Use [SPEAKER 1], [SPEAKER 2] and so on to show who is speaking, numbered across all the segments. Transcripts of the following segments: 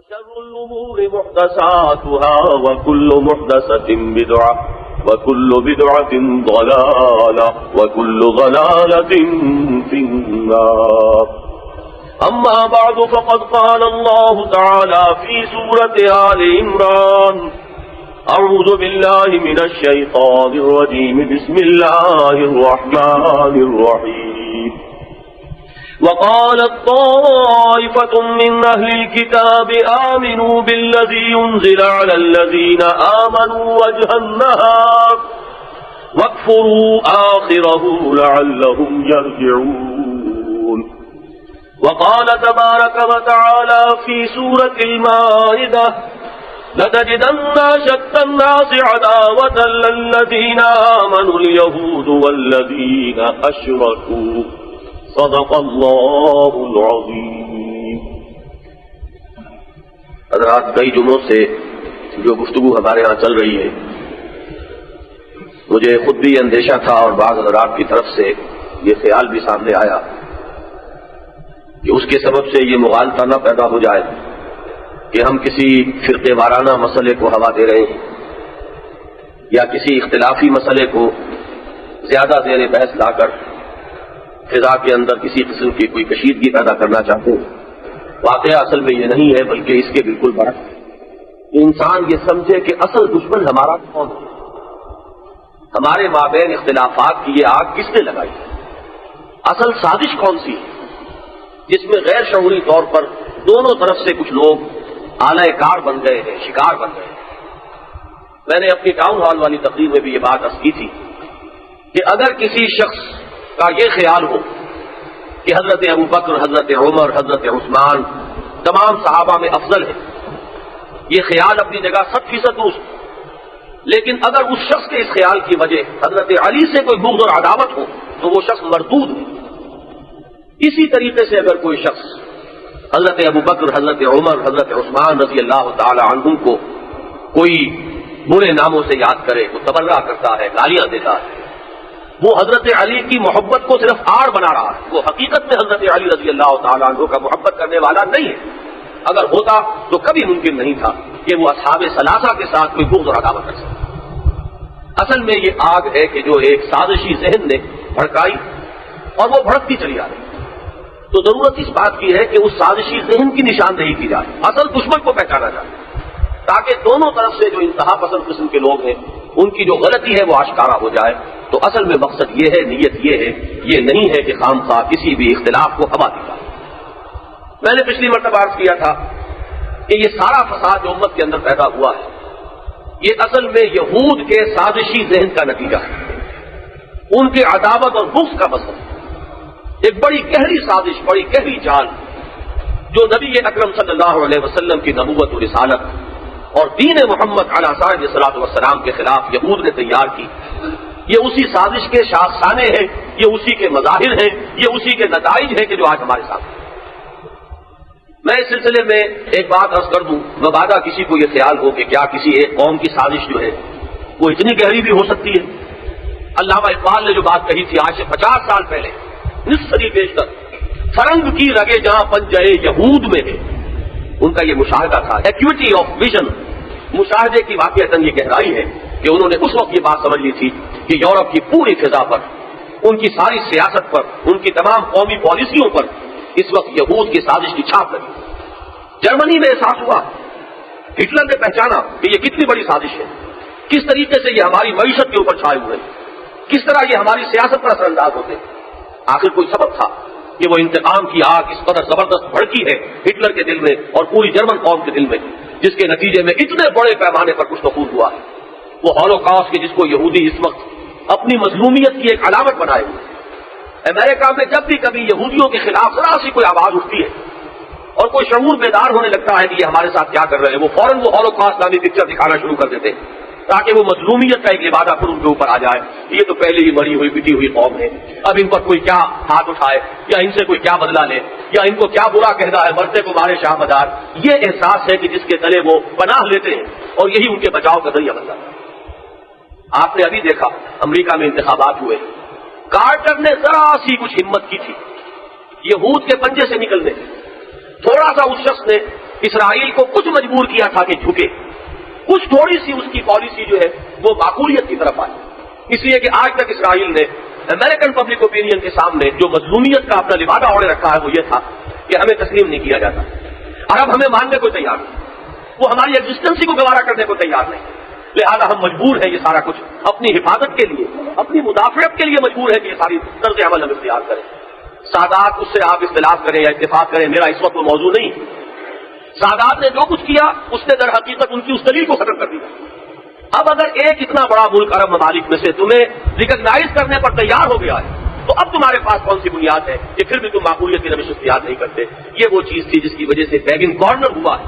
[SPEAKER 1] وشر الأمور محدثاتها وكل محدثة بدعة وكل بدعة ضلالة وكل ضلالة في النار. أما بعد فقد قال الله تعالى في سورة آل عمران: أعوذ بالله من الشيطان الرجيم بسم الله الرحمن الرحيم. وقالت طائفة من أهل الكتاب آمنوا بالذي أنزل على الذين آمنوا وجه النهار واكفروا آخره لعلهم يرجعون. وقال تبارك وتعالى في سورة المائدة: لتجدن أشد الناس عداوة للذين آمنوا اليهود والذين أشركوا. صدق اللہ العظیم. حضرات، کئی جمعوں سے جو گفتگو ہمارے ہاں چل رہی ہے، مجھے خود بھی اندیشہ تھا اور بعض حضرات کی طرف سے یہ خیال بھی سامنے آیا کہ اس کے سبب سے یہ مغالطہ نہ پیدا ہو جائے کہ ہم کسی فرقے وارانہ مسئلے کو ہوا دے رہے ہیں یا کسی اختلافی مسئلے کو زیادہ زیر بحث لا کر فضا کے اندر کسی قسم کی کوئی کشیدگی پیدا کرنا چاہتے ہیں. واقعہ اصل میں یہ نہیں ہے، بلکہ اس کے بالکل برعکس انسان یہ سمجھے کہ اصل دشمن ہمارا کون ہے، ہمارے مابین اختلافات کی یہ آگ کس نے لگائی، اصل سازش کون سی ہے جس میں غیر شعوری طور پر دونوں طرف سے کچھ لوگ آلہ کار بن گئے ہیں، شکار بن گئے ہیں. میں نے اپنی ٹاؤن ہال والی تقریر میں بھی یہ بات عرض کی تھی کہ اگر کسی شخص کا یہ خیال ہو کہ حضرت ابو بکر، حضرت عمر، حضرت عثمان تمام صحابہ میں افضل ہے، یہ خیال اپنی جگہ 100% درست، لیکن اگر اس شخص کے اس خیال کی وجہ حضرت علی سے کوئی بغض اور عداوت ہو تو وہ شخص مردود ہے. اسی طریقے سے اگر کوئی شخص حضرت ابو بکر، حضرت عمر، حضرت عثمان رضی اللہ تعالی عنہم کو کوئی برے ناموں سے یاد کرے، وہ تبرہ کرتا ہے، گالیاں دیتا ہے، وہ حضرت علی کی محبت کو صرف آڑ بنا رہا ہے، وہ حقیقت میں حضرت علی رضی اللہ تعالیٰ عنہ کا محبت کرنے والا نہیں ہے. اگر ہوتا تو کبھی ممکن نہیں تھا کہ وہ اصحاب ثلاثہ کے ساتھ کوئی بغض اور عداوت کر سکے. اصل میں یہ آگ ہے کہ جو ایک سازشی ذہن نے بھڑکائی اور وہ بھڑکتی چلی آ رہی. تو ضرورت اس بات کی ہے کہ اس سازشی ذہن کی نشاندہی کی جائے، اصل دشمن کو پہچانا جائے، تاکہ دونوں طرف سے جو انتہا پسند قسم کے لوگ ہیں ان کی جو غلطی ہے وہ آشکارا ہو جائے. تو اصل میں مقصد یہ ہے، نیت یہ ہے، یہ نہیں ہے کہ خام خواہ کسی بھی اختلاف کو ہوا دی جائے. میں نے پچھلی مرتبہ عرض کیا تھا کہ یہ سارا فساد جو امت کے اندر پیدا ہوا ہے یہ اصل میں یہود کے سازشی ذہن کا نتیجہ ہے، ان کے عداوت اور بغض کا مسئلہ، ایک بڑی گہری سازش، بڑی گہری چال جو نبی اکرم صلی اللہ علیہ وسلم کی نبوت و رسالت اور دین محمد علیہ الصلوۃ والسلام کے خلاف یہود نے تیار کی. یہ اسی سازش کے شاخسانے ہیں، یہ اسی کے مظاہر ہیں، یہ اسی کے نتائج ہیں کہ جو آج ہمارے ساتھ ہیں. میں اس سلسلے میں ایک بات عرض کر دوں، مبادا کسی کو یہ خیال ہو کہ کیا کسی ایک قوم کی سازش جو ہے وہ اتنی گہری بھی ہو سکتی ہے. علامہ اقبال نے جو بات کہی تھی آج سے 50 سال پہلے، نصف صدی بیشتر، فرنگ کی رگے جہاں پنجے یہود میں ہے، ان کا یہ مشاہدہ تھا، ایکوٹی آف ویژن، مشاہدے کی واقعتاً یہ گہرائی ہے کہ انہوں نے اس وقت یہ بات سمجھ لی تھی کہ یورپ کی پوری فضا پر، ان کی ساری سیاست پر، ان کی تمام قومی پالیسیوں پر اس وقت یہود کی سازش کی چھاپ لگی. جرمنی میں احساس ہوا، ہٹلر نے پہچانا کہ یہ کتنی بڑی سازش ہے، کس طریقے سے یہ ہماری معیشت کے اوپر چھائے ہوئے ہیں، کس طرح یہ ہماری سیاست پر اثر انداز ہوتے ہیں. آخر کوئی سبب تھا کہ وہ انتقام کی آگ اس قدر زبردست بھڑکی ہے ہٹلر کے دل میں اور پوری جرمن قوم کے دل میں، جس کے نتیجے میں اتنے بڑے پیمانے پر کچھ نفوذ ہوا ہے. وہ ہولوکاسٹ کے جس کو یہودی اس وقت اپنی مظلومیت کی ایک علامت بنائے ہوئے. امریکہ میں جب بھی کبھی یہودیوں کے خلاف ذرا سی کوئی آواز اٹھتی ہے اور کوئی شعور بیدار ہونے لگتا ہے کہ یہ ہمارے ساتھ کیا کر رہے ہیں، وہ فوراً وہ ہولوکاسٹ نامی پکچر دکھانا شروع کر دیتے ہیں تاکہ وہ مظلومیت کا ایک لبادہ پھر ان کے اوپر آ جائے. یہ تو پہلے ہی مری ہوئی پٹی ہوئی قوم ہے، اب ان پر کوئی کیا ہاتھ اٹھائے یا ان سے کوئی کیا بدلہ لے یا ان کو کیا برا کہنا ہے، مرتے کو مارے شاہ مدار. یہ احساس ہے کہ جس کے تلے وہ پناہ لیتے ہیں اور یہی ان کے بچاؤ کا ذریعہ بنتا ہے. آپ نے ابھی دیکھا امریکہ میں انتخابات ہوئے، کارٹر نے ذرا سی کچھ ہمت کی تھی یہود کے پنجے سے نکلنے، تھوڑا سا اس شخص نے اسرائیل کو کچھ مجبور کیا تھا کہ جھکے، کچھ تھوڑی سی اس کی پالیسی جو ہے وہ معقولیت کی طرف آئی، اس لیے کہ آج تک اسرائیل نے امریکن پبلک اوپینین کے سامنے جو مظلومیت کا اپنا لبادہ اوڑھے رکھا ہے وہ یہ تھا کہ ہمیں تسلیم نہیں کیا جاتا، عرب ہمیں ماننے کو تیار نہیں، وہ ہماری ایگزسٹنسی کو گوارا کرنے کو تیار نہیں، لہذا ہم مجبور ہیں یہ سارا کچھ اپنی حفاظت کے لیے، اپنی مدافعت کے لیے مجبور ہے کہ یہ ساری طرز عمل ہم اختیار کریں۔ سادات اس سے آپ اختلاف کریں یا اتفاق کریں، میرا اس وقت وہ موضوع نہیں۔ سادات نے جو کچھ کیا اس نے در حقیقت ان کی اس دلیل کو ختم کر دیا۔ اب اگر ایک اتنا بڑا ملک عرب ممالک میں سے تمہیں ریکگنائز کرنے پر تیار ہو گیا ہے تو اب تمہارے پاس کون سی بنیاد ہے کہ پھر بھی تم معقولیت کی روش اختیار نہیں کرتے؟ یہ وہ چیز تھی جس کی وجہ سے بیگن کارنر ہوا ہے،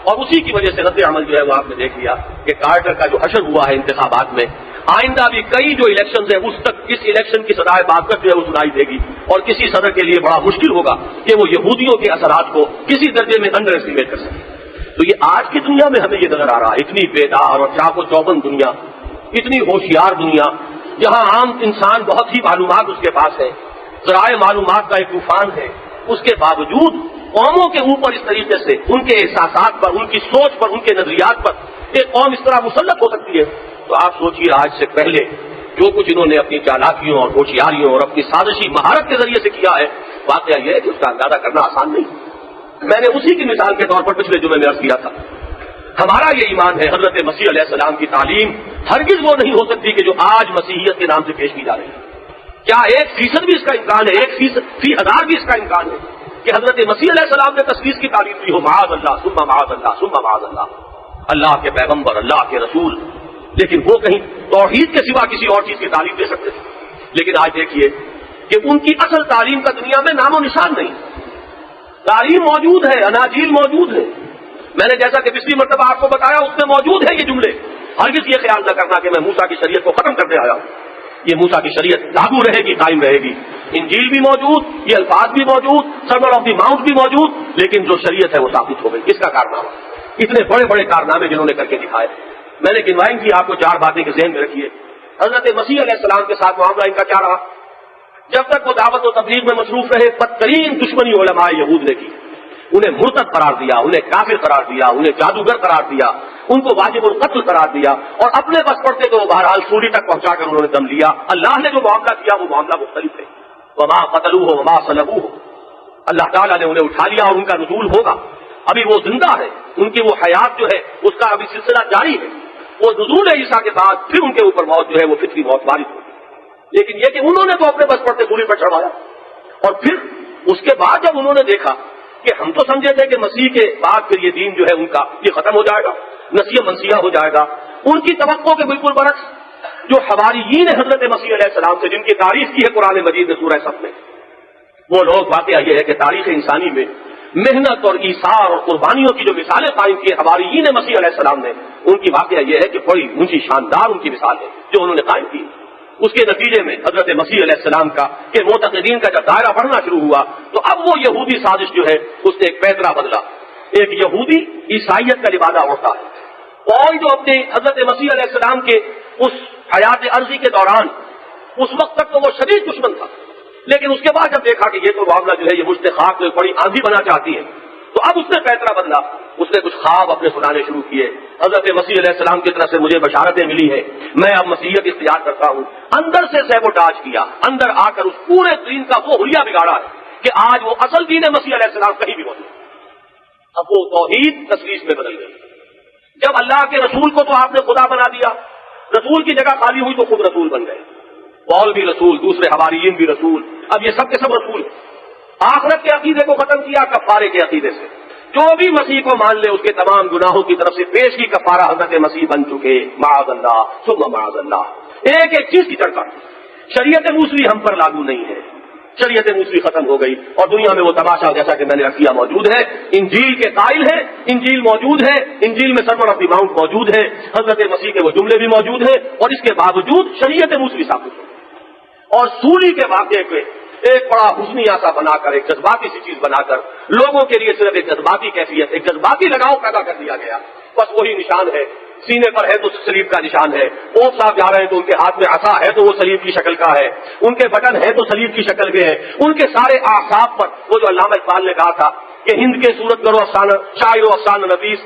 [SPEAKER 1] اور اسی کی وجہ سے رد عمل جو ہے وہ آپ نے دیکھ لیا کہ کارٹر کا جو حشر ہوا ہے انتخابات میں، آئندہ بھی کئی جو الیکشنز ہیں اس تک اس الیکشن کی صدائے بازگشت جو ہے وہ سنائی دے گی، اور کسی صدر کے لیے بڑا مشکل ہوگا کہ وہ یہودیوں کے اثرات کو کسی درجے میں انڈر ایسٹیمیٹ کر سکے۔ تو یہ آج کی دنیا میں ہمیں یہ نظر آ رہا ہے، اتنی بیدار اور چاق و چوبند دنیا، اتنی ہوشیار دنیا، جہاں عام انسان بہت ہی معلومات اس کے پاس ہے، ذرائع معلومات کا ایک طوفان ہے، اس کے باوجود قوموں کے اوپر اس طریقے سے ان کے احساسات پر، ان کی سوچ پر، ان کے نظریات پر ایک قوم اس طرح مسلط ہو سکتی ہے۔ تو آپ سوچیے آج سے پہلے جو کچھ انہوں نے اپنی چالاکیوں اور ہوشیاریوں اور اپنی سازشی مہارت کے ذریعے سے کیا ہے، واقعہ یہ ہے کہ اس کا اندازہ کرنا آسان نہیں۔ میں نے اسی کی مثال کے طور پر پچھلے جمعے میں عرض کیا تھا، ہمارا یہ ایمان ہے حضرت مسیح علیہ السلام کی تعلیم ہرگز وہ نہیں ہو سکتی کہ جو آج مسیحیت کے نام سے پیش کی جا رہی ہے۔ کیا 1% بھی اس کا امکان ہے، 1/1000 بھی اس کا امکان ہے کہ حضرت مسیح علیہ السلام نے تشخیص کی تعلیم دی ہو؟ معاذ اللہ، ثم معاذ اللہ، ثم معاذ اللہ، اللہ کے پیغمبر، اللہ کے رسول، لیکن وہ کہیں توحید کے سوا کسی اور چیز کی تعلیم دے سکتے تھے۔ لیکن آج دیکھیے کہ ان کی اصل تعلیم کا دنیا میں نام و نشان نہیں۔ تعلیم موجود ہے، اناجیل موجود ہے، میں نے جیسا کہ پچھلی مرتبہ آپ کو بتایا اس میں موجود ہے یہ جملے۔ ہرگز یہ خیال نہ کرنا کہ میں موسیٰ کی شریعت کو ختم کرتے آیا ہوں، یہ موسیٰ کی شریعت لاگو رہے گی، قائم رہے گی۔ انجیل بھی موجود، یہ الفاظ بھی موجود، سرمن آف دی ماؤنٹ بھی موجود، لیکن جو شریعت ہے وہ ثابت ہو گئی۔ اس کا کارنامہ، اتنے بڑے بڑے کارنامے جنہوں نے کر کے دکھائے، میں نے گنوائیں کی آپ کو 4 باتیں کے ذہن میں رکھیے۔ حضرت مسیح علیہ السلام کے ساتھ معاملہ ان کا کیا رہا؟ جب تک وہ دعوت و تبلیغ میں مصروف رہے، بدترین دشمنی علماء یہود نے کی، انہیں مرتد قرار دیا، انہیں کافر قرار دیا، انہیں جادوگر قرار دیا، ان کو واجب القتل قرار دیا، اور اپنے بس پڑتے تو بہرحال سولی تک پہنچا کر انہوں نے دم لیا۔ اللہ نے جو معاملہ کیا وہ معاملہ مختلف ہے۔ وما قتلوہ وما صلبوہ، اللہ تعالیٰ نے انہیں اٹھا لیا اور ان کا نزول ہوگا، ابھی وہ زندہ ہے، ان کی وہ حیات جو ہے اس کا ابھی سلسلہ جاری ہے، وہ نزول عیسیٰ کے بعد پھر ان کے اوپر موت جو ہے وہ فطری موت وارد ہوگی۔ لیکن یہ کہ انہوں نے تو اپنے بس پڑتے سولی پر چڑھوایا، اور پھر اس کے بعد جب انہوں نے دیکھا کہ ہم تو سمجھے تھے کہ مسیح کے بعد پھر یہ دین جو ہے ان کا یہ ختم ہو جائے گا، نسیہ منسیہ ہو جائے گا، ان کی توقع کے بالکل برعکس جو حواریین حضرت مسیح علیہ السلام سے جن کی تعریف کی ہے قرآن مجید میں سورہ صف میں، وہ لوگ، واقعہ یہ ہے کہ تاریخ انسانی میں محنت اور ایثار اور قربانیوں کی جو مثالیں قائم کی حواریین مسیح علیہ السلام نے، ان کی واقعہ یہ ہے کہ بڑی اونچی شاندار ان کی مثال ہے جو انہوں نے قائم کی۔ اس کے نتیجے میں حضرت مسیح علیہ السلام کا کہ معتقدین کا جب دائرہ بڑھنا شروع ہوا تو اب وہ یہودی سازش جو ہے اس نے ایک پیترا بدلا۔ ایک یہودی عیسائیت کا لبادہ اوڑھتا ہے، اور جو اپنے حضرت مسیح علیہ السلام کے اس حیات عرضی کے دوران اس وقت تک تو وہ شدید دشمن تھا، لیکن اس کے بعد جب دیکھا کہ یہ تو معاملہ جو ہے یہ مجھ سے خاک کو ایک بڑی آندھی بنا چاہتی ہے، تو اب اس نے پیترا بدلا، اس نے کچھ خواب اپنے سنانے شروع کیے۔ حضرت مسیح علیہ السلام کی طرف سے مجھے بشارتیں ملی ہیں، میں اب مسیحیت اختیار کرتا ہوں۔ اندر سے سیبوٹاج کیا، اندر آ کر اس پورے دین کا وہ حلیہ بگاڑا ہے کہ آج وہ اصل دین مسیح علیہ السلام کہیں بھی موجود۔ اب وہ توحید تسلیس میں بدل گئی۔ جب اللہ کے رسول کو تو آپ نے خدا بنا دیا، رسول کی جگہ خالی ہوئی تو خود رسول بن گئے، پال بھی رسول، دوسرے حواریین بھی رسول، اب یہ سب کے سب رسول ہیں۔ آخرت کے عقیدے کو ختم کیا کفارے کے عقیدے سے، جو بھی مسیح کو مان لے اس کے تمام گناہوں کی طرف سے پیش کی کفارہ حضرت مسیح بن چکے، معاذ اللہ ثم معاذ اللہ۔ ایک ایک چیز کی چرچا، شریعت موسوی ہم پر لاگو نہیں ہے، شریعت موسوی ختم ہو گئی، اور دنیا میں وہ تماشا جیسا کہ میں نے کیا موجود ہے۔ انجیل کے قائل ہیں، انجیل موجود ہے، انجیل میں سرمن آف دی ماؤنٹ موجود ہے، حضرت مسیح کے وہ جملے بھی موجود ہیں، اور اس کے باوجود شریعت موسوی ثابت ہو، اور سولی کے واقعے پہ ایک بڑا حسنیہ سا بنا کر، ایک جذباتی سی چیز بنا کر لوگوں کے لیے صرف ایک جذباتی کیفیت، ایک جذباتی لگاؤ پیدا کر دیا گیا۔ بس وہی نشان ہے، سینے پر ہے تو صلیب کا نشان ہے، پوپ صاحب جا رہے ہیں تو ان کے ہاتھ میں عصا ہے تو وہ صلیب کی شکل کا ہے، ان کے بٹن ہے تو صلیب کی شکل کے ہے، ان کے سارے اعصاب پر وہ جو علامہ اقبال نے کہا تھا کہ ہند کے صورت گرو افسانہ شاعر و افسانہ نویس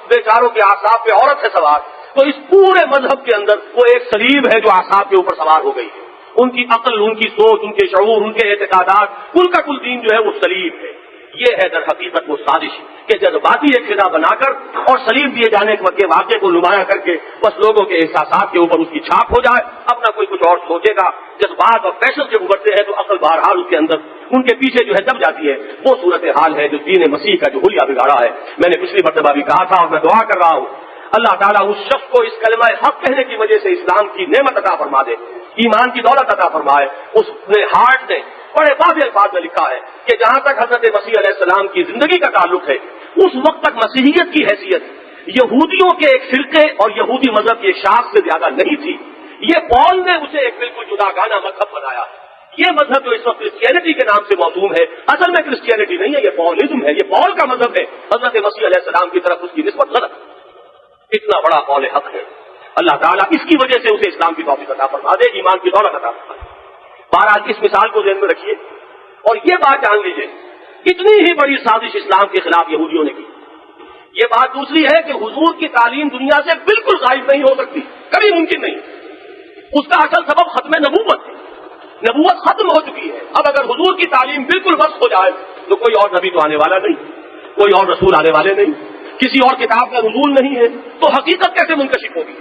[SPEAKER 1] بیچاروں کے اعصاب پہ عورت ہے سوار، تو اس پورے مذہب کے اندر وہ ایک صلیب ہے جو اعصاب کے اوپر سوار ہو گئی ہے. ان کی عقل، ان کی سوچ، ان کے شعور، ان کے اعتقادات، کل کا کل دین جو ہے وہ صلیب ہے. یہ ہے در حقیقت وہ سازش کہ جذباتی ایک فضا بنا کر اور صلیب دیے جانے کے واقعے کو نمایاں کر کے بس لوگوں کے احساسات کے اوپر اس کی چھاپ ہو جائے، اپنا کوئی کچھ اور سوچے گا. جذبات اور پیشن جب ابھرتے ہیں تو عقل بہرحال اس کے اندر ان کے پیچھے جو ہے دب جاتی ہے. وہ صورتحال ہے جو دین مسیح کا جو حلیہ بگاڑا ہے. میں نے پچھلی مرتبہ بھی کہا تھا اور میں دعا کر رہا ہوں اللہ تعالیٰ اس شخص کو اس کلمہ حق کہنے کی وجہ سے اسلام کی نعمت عطا فرما دے، ایمان کی دولت عطا فرمائے. اس نے ہارٹ نے بڑے واضح الفاظ میں لکھا ہے کہ جہاں تک حضرت مسیح علیہ السلام کی زندگی کا تعلق ہے اس وقت تک مسیحیت کی حیثیت یہودیوں کے ایک فرقے اور یہودی مذہب کی ایک شاخ سے زیادہ نہیں تھی. یہ پال نے اسے ایک بالکل جداگانہ مذہب بنایا. یہ مذہب جو اس وقت کرسچینٹی کے نام سے موسوم ہے، اصل میں کرسچینٹی نہیں ہے، یہ پالزم ہے، یہ پال کا مذہب ہے. حضرت مسیح علیہ السلام کی طرف اس کی نسبت غلط. اتنا بڑا قول حق ہے. اللہ تعالیٰ اس کی وجہ سے اسے اسلام کی توفیق عطا فرما دے، ایمان کی دولت عطا فرما دے. بہرحال اس مثال کو ذہن میں رکھیے اور یہ بات جان لیجیے اتنی ہی بڑی سازش اسلام کے خلاف یہودیوں نے کی. یہ بات دوسری ہے کہ حضور کی تعلیم دنیا سے بالکل غائب نہیں ہو سکتی، کبھی ممکن نہیں. اس کا اصل سبب ختم نبوت ہے. نبوت ختم ہو چکی ہے. اب اگر حضور کی تعلیم بالکل بس ہو جائے تو کوئی اور نبی تو آنے والا نہیں، کوئی اور رسول آنے والے نہیں، کسی اور کتاب کا نزول نہیں ہے، تو حقیقت کیسے منکشف ہوگی؟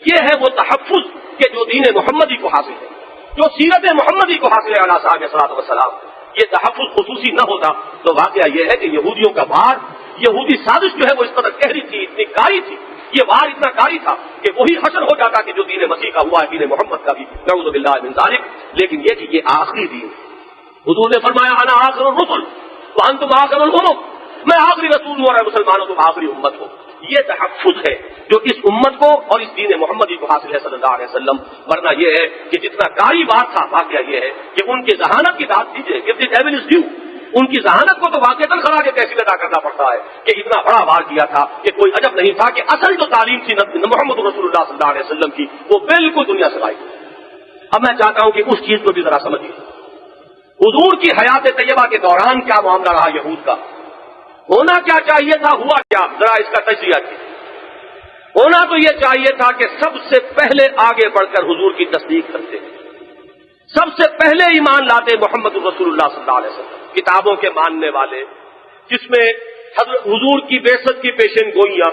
[SPEAKER 1] یہ ہے وہ تحفظ کہ جو دین محمدی کو حاصل ہے، جو سیرت محمدی کو حاصل ہے علیہ صاحب والسلام. یہ تحفظ خصوصی نہ ہوتا تو واقعہ یہ ہے کہ یہودیوں کا وار، یہودی سازش جو ہے وہ اس قدر گہری تھی، اتنی کاری تھی، یہ وار اتنا کاری تھا کہ وہی حشر ہو جاتا کہ جو دین مسیح کا ہوا ہے دین محمد کا بھی، نعوذ باللہ من ذالک. لیکن یہ کہ یہ آخری دین ہے. حضور نے فرمایا انا آخر الرسل وانتم آخر الامم، میں آخری رسول ہوں اور مسلمانوں تم آخری امت ہو. یہ تحفظ ہے جو اس امت کو اور اس دین محمدی کو حاصل ہے صلی اللہ علیہ وسلم. ورنہ یہ ہے کہ جتنا کاری بات تھا، واقعہ یہ ہے کہ ان کی ذہانت کی داد دیجیے کہ ڈیول از ڈیو. ان کی ذہانت کو تو واقعہ خلا کے تحصیل ادا کرنا پڑتا ہے کہ اتنا بڑا وار کیا تھا کہ کوئی عجب نہیں تھا کہ اصل جو تعلیم تھی محمد رسول اللہ صلی اللہ علیہ وسلم کی وہ بالکل دنیا سے غائب. اب میں چاہتا ہوں کہ اس چیز کو بھی ذرا سمجھیے. حضور کی حیات طیبہ کے دوران کیا معاملہ رہا یہود کا؟ ہونا کیا چاہیے تھا، ہوا کیا؟ ذرا اس کا تجزیہ کیجیے. ہونا تو یہ چاہیے تھا کہ سب سے پہلے آگے بڑھ کر حضور کی تصدیق کرتے، سب سے پہلے ایمان لاتے محمد رسول اللہ صلی اللہ علیہ وسلم، کتابوں کے ماننے والے، جس میں حضرت حضور کی بعثت کی پیشن گوئیاں.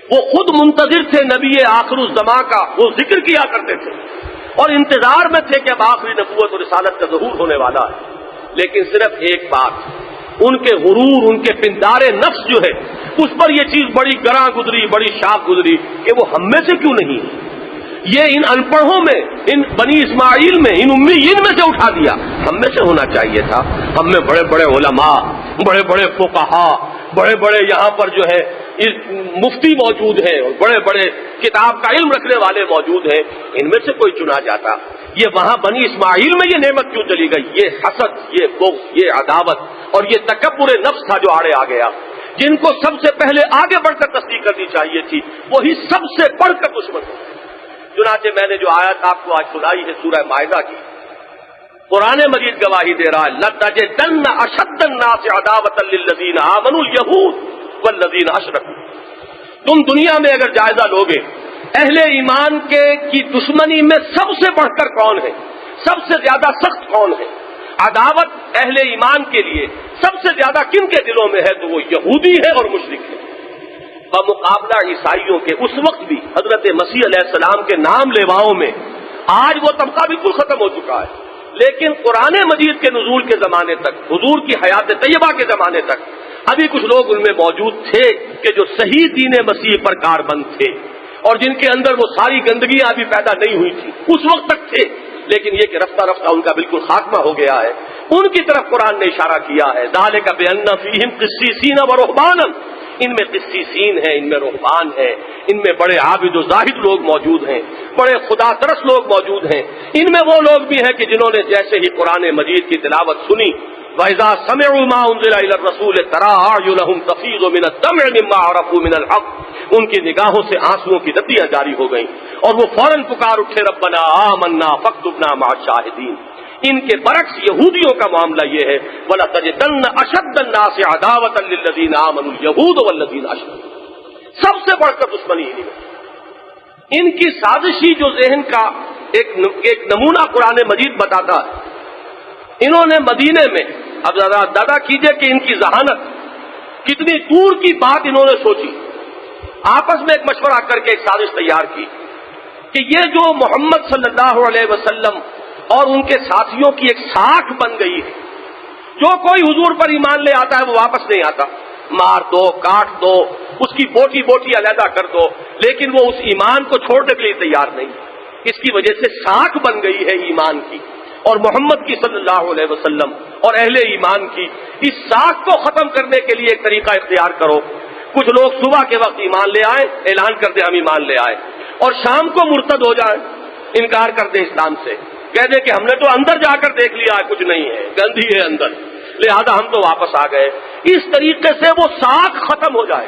[SPEAKER 1] وہ خود منتظر تھے نبی آخر الزماں کا، وہ ذکر کیا کرتے تھے اور انتظار میں تھے کہ اب آخری نبوت اور رسالت کا ظہور ہونے والا ہے. لیکن صرف ایک بات، ان کے غرور، ان کے پندار نفس جو ہے اس پر یہ چیز بڑی گراں گزری، بڑی شاپ گزری کہ وہ ہم میں سے کیوں نہیں ہے. یہ ان ان پڑھوں میں، ان بنی اسماعیل میں، ان امیین میں سے اٹھا دیا. ہم میں سے ہونا چاہیے تھا. ہم میں بڑے بڑے علماء، بڑے بڑے فقہا، بڑے بڑے یہاں پر جو ہے مفتی موجود ہیں اور بڑے بڑے کتاب کا علم رکھنے والے موجود ہیں. ان میں سے کوئی چنا جاتا. یہ وہاں بنی اسماعیل میں یہ نعمت کیوں چلی گئی؟ یہ حسد، یہ بغض، یہ عداوت اور یہ تکبر نفس تھا جو آڑے آ گیا. جن کو سب سے پہلے آگے بڑھ کر تصدیق کرنی چاہیے تھی وہی سب سے بڑھ کر دشمن. چنانچہ میں نے جو آیت آپ کو آج سنائی ہے سورہ مائدہ کی، قرآن مجید گواہی دے رہا ہے لَتَجِدَنَّ أَشَدَّ النَّاسِ عَدَاوَةً لِلَّذِينَ آمَنُوا الْيَهُودُ وَالَّذِينَ أَشْرَكُوا. تم دنیا میں اگر جائزہ لوگے اہل ایمان کی دشمنی میں سب سے بڑھ کر کون ہے، سب سے زیادہ سخت کون ہے، عداوت اہل ایمان کے لیے سب سے زیادہ کن کے دلوں میں ہے تو وہ یہودی ہے اور مشرک ہے. بمقابلہ عیسائیوں کے اس وقت بھی حضرت مسیح علیہ السلام کے نام لیواؤں میں آج وہ طبقہ بالکل ختم ہو چکا ہے. لیکن قرآن مجید کے نزول کے زمانے تک، حضور کی حیات طیبہ کے زمانے تک ابھی کچھ لوگ ان میں موجود تھے کہ جو صحیح دین مسیح پر کاربند تھے اور جن کے اندر وہ ساری گندگیاں ابھی پیدا نہیں ہوئی تھی، اس وقت تک تھے. لیکن یہ کہ رفتہ رفتہ ان کا بالکل خاتمہ ہو گیا ہے. ان کی طرف قرآن نے اشارہ کیا ہے ذالک بأن فیہم قسیسین و رہبانا. ان میں قسیسین ہیں، ان میں رہبان ہیں، ان میں بڑے عابد و زاہد لوگ موجود ہیں، بڑے خدا ترس لوگ موجود ہیں. ان میں وہ لوگ بھی ہیں کہ جنہوں نے جیسے ہی قرآن مجید کی تلاوت سنی وَإِذَا سَمِعُوا مَا أُنزِلَ إِلَى الرَّسُولِ تَرَىٰ أَعْيُنَهُمْ تَفِيضُ مِنَ الدَّمْعِ مِمَّا عَرَفُوا مِنَ الْحَقِّ. ان کی نگاہوں سے آنسوؤں کی ندیاں جاری ہو گئیں اور وہ فوراً پکار اٹھے ربنا آمنا فاکتبنا مع الشاہدین. ان کے برعکس یہودیوں کا معاملہ یہ ہے وَلَتَجِدَنَّ أَشَدَّ النَّاسِ عَدَاوَةً لِلَّذِينَ آمَنُوا الْيَهُودُ وَالَّذِينَ أَشْرَكُوا، سب سے بڑھ کر دشمنی انہیں۔ ان کی سازشی جو ذہن کا ایک نمونہ قرآن مجید بتاتا ہے، انہوں نے مدینے میں، اب دادا کیجئے کہ ان کی ذہانت کتنی دور کی بات انہوں نے سوچی، آپس میں ایک مشورہ کر کے ایک سازش تیار کی کہ یہ جو محمد صلی اللہ علیہ وسلم اور ان کے ساتھیوں کی ایک ساکھ بن گئی ہے، جو کوئی حضور پر ایمان لے آتا ہے وہ واپس نہیں آتا، مار دو، کاٹ دو، اس کی بوٹی بوٹی علیحدہ کر دو، لیکن وہ اس ایمان کو چھوڑنے کے لیے تیار نہیں۔ اس کی وجہ سے ساکھ بن گئی ہے ایمان کی، اور محمد کی صلی اللہ علیہ وسلم اور اہل ایمان کی اس ساکھ کو ختم کرنے کے لیے ایک طریقہ اختیار کرو۔ کچھ لوگ صبح کے وقت ایمان لے آئیں، اعلان کر دیں ہم ایمان لے آئے، اور شام کو مرتد ہو جائیں، انکار کر دیں اسلام سے، کہہ دیں کہ ہم نے تو اندر جا کر دیکھ لیا ہے، کچھ نہیں ہے، گندی ہے اندر، لہذا ہم تو واپس آ گئے۔ اس طریقے سے وہ ساکھ ختم ہو جائے،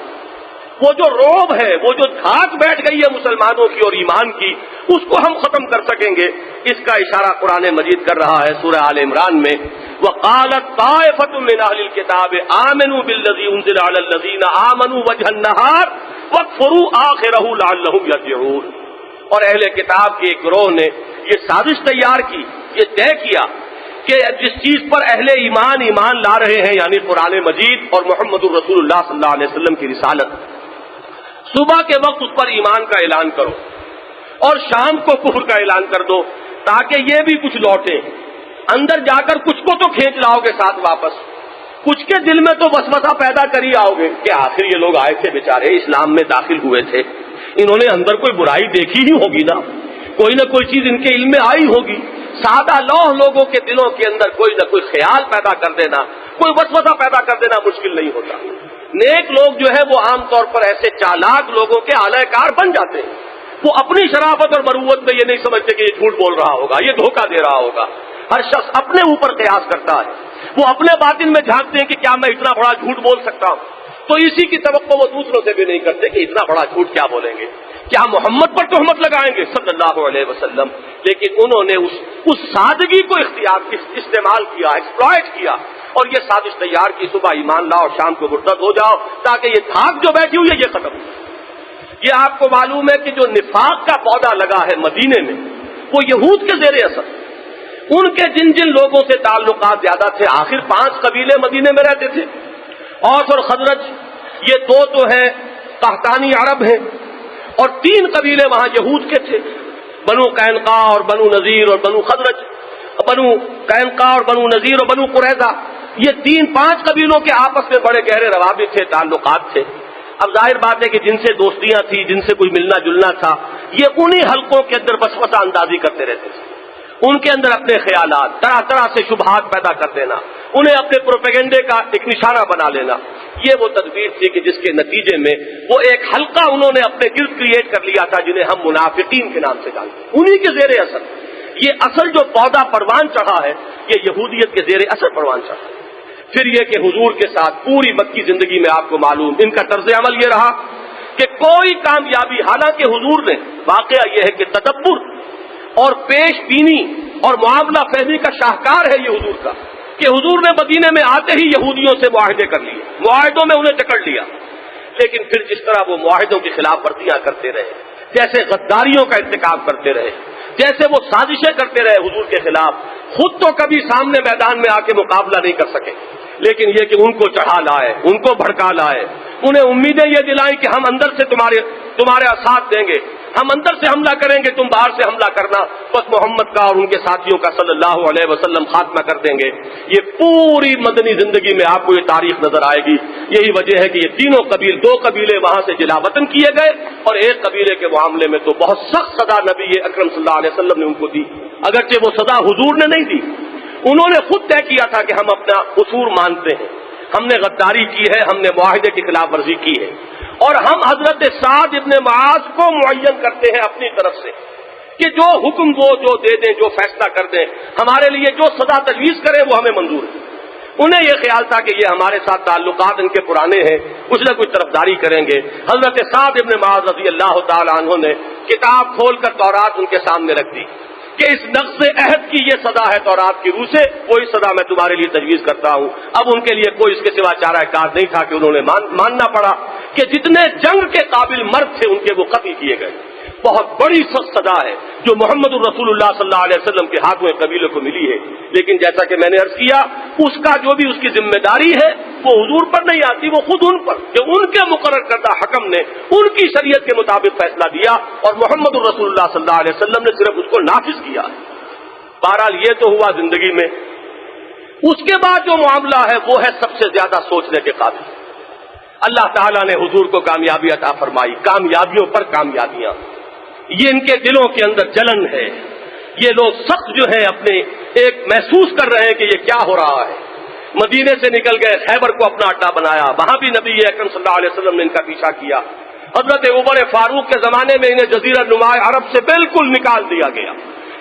[SPEAKER 1] وہ جو روب ہے، وہ جو دھاک بیٹھ گئی ہے مسلمانوں کی اور ایمان کی، اس کو ہم ختم کر سکیں گے۔ اس کا اشارہ قرآن مجید کر رہا ہے سورہ آل عمران میں، وَقَالَتْ طَائِفَةٌ مِّنْ أَهْلِ الْكِتَابِ آمِنُوا بِالَّذِي أُنزِلَ عَلَى الَّذِينَ آمَنُوا وَجْهَ النَّهَارِ وَاكْفُرُوا آخِرَهُ لَعَلَّهُمْ يَرْجِعُونَ۔ اور اہل کتاب کے ایک گروہ نے یہ سازش تیار کی، یہ طے کیا کہ جس چیز پر اہل ایمان لا رہے ہیں، یعنی قرآن مجید اور محمد الرسول اللہ صلی اللہ علیہ وسلم کی رسالت، صبح کے وقت اس پر ایمان کا اعلان کرو اور شام کو کفر کا اعلان کر دو، تاکہ یہ بھی کچھ لوٹے۔ اندر جا کر کچھ کو تو کھینچ لاؤ گے ساتھ واپس، کچھ کے دل میں تو وسوسہ پیدا کر ہی آؤ گے کہ آخر یہ لوگ آئے تھے بیچارے، اسلام میں داخل ہوئے تھے، انہوں نے اندر کوئی برائی دیکھی ہی ہوگی نا، کوئی نہ کوئی چیز ان کے علم میں آئی ہوگی۔ سادہ لوح لوگوں کے دلوں کے اندر کوئی نہ کوئی خیال پیدا کر دینا، کوئی وسوسہ پیدا کر دینا مشکل نہیں ہوتا۔ نیک لوگ جو ہے وہ عام طور پر ایسے چالاک لوگوں کے اعلی کار بن جاتے ہیں، وہ اپنی شرافت اور مروت میں یہ نہیں سمجھتے کہ یہ جھوٹ بول رہا ہوگا، یہ دھوکہ دے رہا ہوگا۔ ہر شخص اپنے اوپر قیاس کرتا ہے، وہ اپنے باطن میں جھانکتے ہیں کہ کیا میں اتنا بڑا جھوٹ بول سکتا ہوں، تو اسی کی توقع وہ دوسروں سے بھی نہیں کرتے کہ اتنا بڑا جھوٹ کیا بولیں گے، کیا محمد پر تہمت لگائیں گے صلی اللہ علیہ وسلم۔ لیکن انہوں نے اس سادگی کو استعمال کیا، ایکسپلائٹ کیا، اور یہ سازش تیار کی، صبح ایمان لاؤ اور شام کو مرتد ہو جاؤ، تاکہ یہ دھاک جو بیٹھی ہوئی ہے یہ ختم ہو۔ یہ آپ کو معلوم ہے کہ جو نفاق کا پودا لگا ہے مدینے میں، وہ یہود کے زیر اثر، ان کے جن جن لوگوں سے تعلقات زیادہ تھے، آخر 5 قبیلے مدینے میں رہتے تھے، اوس اور خزرج، یہ دو تو ہیں قحطانی عرب ہیں، اور 3 قبیلے وہاں یہود کے تھے، بنو قینقاع اور بنو نذیر اور بنو خزرج، بنو قینقاع اور بنو نذیر اور بنو قریظہ، یہ 3-5 قبیلوں کے آپس میں بڑے گہرے روابط تھے، تعلقات تھے۔ اب ظاہر بات ہے کہ جن سے دوستیاں تھی، جن سے کوئی ملنا جلنا تھا، یہ انہی حلقوں کے اندر وسوسہ اندازی کرتے رہتے تھے، ان کے اندر اپنے خیالات، طرح طرح سے شبہات پیدا کر دینا، انہیں اپنے پروپیگنڈے کا ایک نشانہ بنا لینا، یہ وہ تدبیر تھی کہ جس کے نتیجے میں وہ ایک حلقہ انہوں نے اپنے گرد کریٹ کر لیا تھا، جنہیں ہم منافقین کے نام سے جانتے ہیں، انہی کے زیر اثر یہ اصل جو پودا پروان چڑھا ہے، یہ یہودیت کے زیر اثر پروان چڑھا ہے۔ پھر یہ کہ حضور کے ساتھ پوری مکی زندگی میں آپ کو معلوم ان کا طرز عمل یہ رہا کہ کوئی کامیابی، حالانکہ حضور نے، واقعہ یہ ہے کہ تدبر اور پیش بینی اور معاملہ فہمی کا شاہکار ہے یہ حضور کا، کہ حضور نے مدینے میں آتے ہی یہودیوں سے معاہدے کر لیے، معاہدوں میں انہیں جکڑ لیا، لیکن پھر جس طرح وہ معاہدوں کی خلاف ورزیاں کرتے رہے، جیسے غداریوں کا ارتکاب کرتے رہے، جیسے وہ سازشیں کرتے رہے حضور کے خلاف، خود تو کبھی سامنے میدان میں آ کے مقابلہ نہیں کر سکے، لیکن یہ کہ ان کو چڑھا لائے، ان کو بھڑکا لائے، انہیں امیدیں یہ دلائیں کہ ہم اندر سے تمہارے ساتھ دیں گے، ہم اندر سے حملہ کریں گے، تم باہر سے حملہ کرنا، بس محمد کا اور ان کے ساتھیوں کا صلی اللہ علیہ وسلم خاتمہ کر دیں گے۔ یہ پوری مدنی زندگی میں آپ کو یہ تاریخ نظر آئے گی۔ یہی وجہ ہے کہ یہ تینوں قبیل، 2 قبیلے وہاں سے جلا وطن کیے گئے، اور ایک قبیلے کے معاملے میں تو بہت سخت سزا نبی اکرم صلی اللہ علیہ وسلم نے ان کو دی، اگرچہ وہ سزا حضور نے نہیں دی، انہوں نے خود طے کیا تھا کہ ہم اپنا قصور مانتے ہیں، ہم نے غداری کی ہے، ہم نے معاہدے کی خلاف ورزی کی ہے، اور ہم حضرت سعد ابن معاذ کو معین کرتے ہیں اپنی طرف سے کہ جو حکم وہ جو دے دیں، جو فیصلہ کر دیں، ہمارے لیے جو سزا تجویز کریں وہ ہمیں منظور ہے۔ انہیں یہ خیال تھا کہ یہ ہمارے ساتھ تعلقات ان کے پرانے ہیں، کچھ نہ کچھ طرفداری کریں گے۔ حضرت سعد ابن معاذ رضی اللہ تعالی عنہ نے کتاب کھول کر تورات ان کے سامنے رکھ دی، کہ اس نقض عہد کی یہ سزا ہے تورات کی روح سے، وہی سزا میں تمہارے لیے تجویز کرتا ہوں۔ اب ان کے لیے کوئی اس کے سوا چارہ کار نہیں تھا کہ انہوں نے ماننا پڑا کہ جتنے جنگ کے قابل مرد تھے ان کے وہ قتل کیے گئے۔ بہت بڑی سخت سزا ہے جو محمد الرسول اللہ صلی اللہ علیہ وسلم کے ہاتھوں قبیلے کو ملی ہے، لیکن جیسا کہ میں نے عرض کیا اس کا جو بھی اس کی ذمہ داری ہے وہ حضور پر نہیں آتی، وہ خود ان پر، کہ ان کے مقرر کردہ حکم نے ان کی شریعت کے مطابق فیصلہ دیا اور محمد الرسول اللہ صلی اللہ علیہ وسلم نے صرف اس کو نافذ کیا ہے۔ بہرحال یہ تو ہوا زندگی میں، اس کے بعد جو معاملہ ہے وہ ہے سب سے زیادہ سوچنے کے قابل۔ اللہ تعالیٰ نے حضور کو کامیابی عطا فرمائی، کامیابیوں پر کامیابیاں، یہ ان کے دلوں کے اندر جلن ہے، یہ لوگ سخت جو ہے اپنے ایک محسوس کر رہے ہیں کہ یہ کیا ہو رہا ہے۔ مدینے سے نکل گئے، خیبر کو اپنا اڈا بنایا، وہاں بھی نبی اکرم صلی اللہ علیہ وسلم نے ان کا پیچھا کیا۔ حضرت عمر فاروق کے زمانے میں انہیں جزیرہ نما عرب سے بالکل نکال دیا گیا۔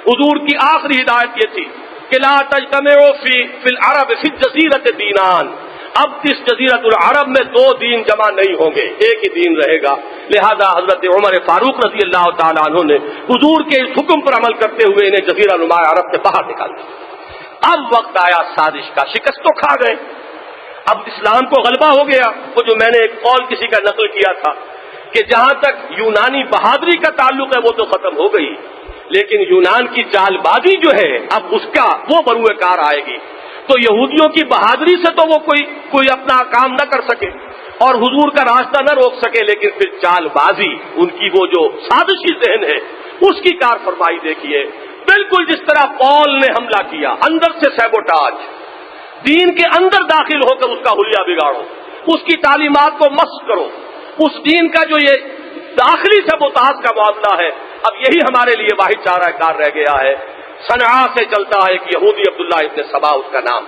[SPEAKER 1] حضور کی آخری ہدایت یہ تھی کہ لا تجتمعوا فی العرب فی الجزیرۃ دینان، اب اس جزیرۃ العرب میں دو دین جمع نہیں ہوں گے، ایک ہی دین رہے گا۔ لہذا حضرت عمر فاروق رضی اللہ تعالیٰ عنہ نے حضور کے اس حکم پر عمل کرتے ہوئے انہیں جزیرہ نما عرب سے باہر نکال دیا۔ اب وقت آیا سازش کا، شکست تو کھا گئے، اب اسلام کو غلبہ ہو گیا۔ وہ جو میں نے ایک قول کسی کا نقل کیا تھا کہ جہاں تک یونانی بہادری کا تعلق ہے وہ تو ختم ہو گئی، لیکن یونان کی چال بازی جو ہے اب اس کا وہ بروئے کار آئے گی۔ تو یہودیوں کی بہادری سے تو وہ کوئی اپنا کام نہ کر سکے اور حضور کا راستہ نہ روک سکے، لیکن پھر چال بازی ان کی وہ جو سازشی ذہن ہے اس کی کار فرمائی دیکھیے۔ بالکل جس طرح پول نے حملہ کیا، اندر سے سیبوٹاج، دین کے اندر داخل ہو کر اس کا حلیہ بگاڑو، اس کی تعلیمات کو مسخ کرو، اس دین کا جو یہ داخلی سیبوٹاج کا معاملہ ہے، اب یہی ہمارے لیے واحد چارہ کار رہ گیا ہے۔ صنعاء سے چلتا ہے ایک یہودی عبداللہ ابن سبا اس کا نام،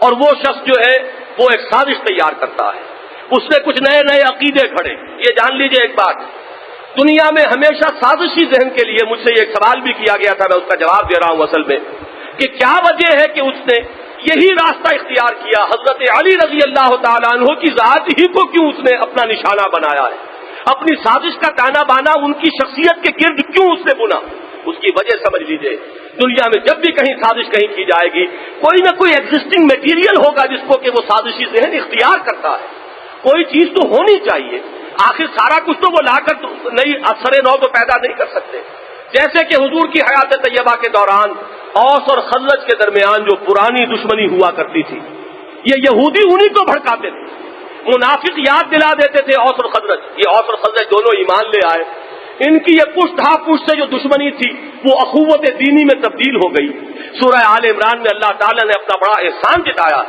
[SPEAKER 1] اور وہ شخص جو ہے وہ ایک سازش تیار کرتا ہے، اس نے کچھ نئے نئے عقیدے کھڑے۔ یہ جان لیجئے ایک بات، دنیا میں ہمیشہ سازشی ذہن کے لیے مجھ سے ایک سوال بھی کیا گیا تھا، میں اس کا جواب دے رہا ہوں اصل میں، کہ کیا وجہ ہے کہ اس نے یہی راستہ اختیار کیا، حضرت علی رضی اللہ تعالیٰ عنہ کی ذات ہی کو کیوں اس نے اپنا نشانہ بنایا ہے، اپنی سازش کا تانا بانا ان کی شخصیت کے گرد کیوں اس نے بنا؟ اس کی وجہ سمجھ لیجئے، دنیا میں جب بھی کہیں سازش کہیں کی جائے گی، کوئی نہ کوئی ایگزسٹنگ میٹیریل ہوگا جس کو کہ وہ سازشی ذہن اختیار کرتا ہے، کوئی چیز تو ہونی چاہیے، آخر سارا کچھ تو وہ لا کر نئی اثر نو تو پیدا نہیں کر سکتے۔ جیسے کہ حضور کی حیات طیبہ کے دوران اوس اور خزرج کے درمیان جو پرانی دشمنی ہوا کرتی تھی، یہ یہودی انہی کو بھڑکاتے تھے، منافق یاد دلا دیتے تھے اوس اور خزرج، یہ اوس اور خزرج دونوں ایمان لے آئے، ان کی یہ پشت ہا پشت سے جو دشمنی تھی وہ اخوت دینی میں تبدیل ہو گئی۔ سورہ آل عمران میں اللہ تعالیٰ نے اپنا بڑا احسان جتایا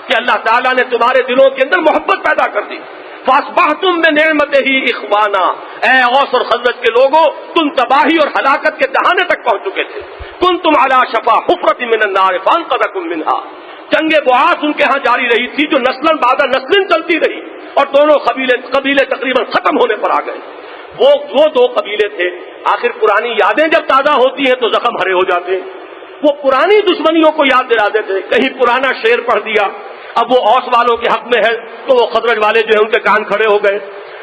[SPEAKER 1] کہ اللہ تعالیٰ نے تمہارے دلوں کے اندر محبت پیدا کر دی۔ فاصبحتم بنعمتہ اخوانا، اے اوس اور خزرج کے لوگوں، تم تباہی اور ہلاکت کے دہانے تک پہنچ چکے تھے۔ کنتم علی شفا حفرۃ من النار فانقذکم منہا، جنگ بعاث ان کے ہاں جاری رہی تھی جو نسلاً بعد نسلاً چلتی رہی اور دونوں قبیلے تقریباً ختم ہونے پر آ گئے۔ وہ دو قبیلے تھے، آخر پرانی یادیں جب تازہ ہوتی ہیں تو زخم ہرے ہو جاتے ہیں، وہ پرانی دشمنیوں کو یاد دلا دیتے، کہیں پرانا شعر پڑھ دیا، اب وہ اوس والوں کے حق میں ہے تو وہ خزرج والے جو ہے ان کے کان کھڑے ہو گئے،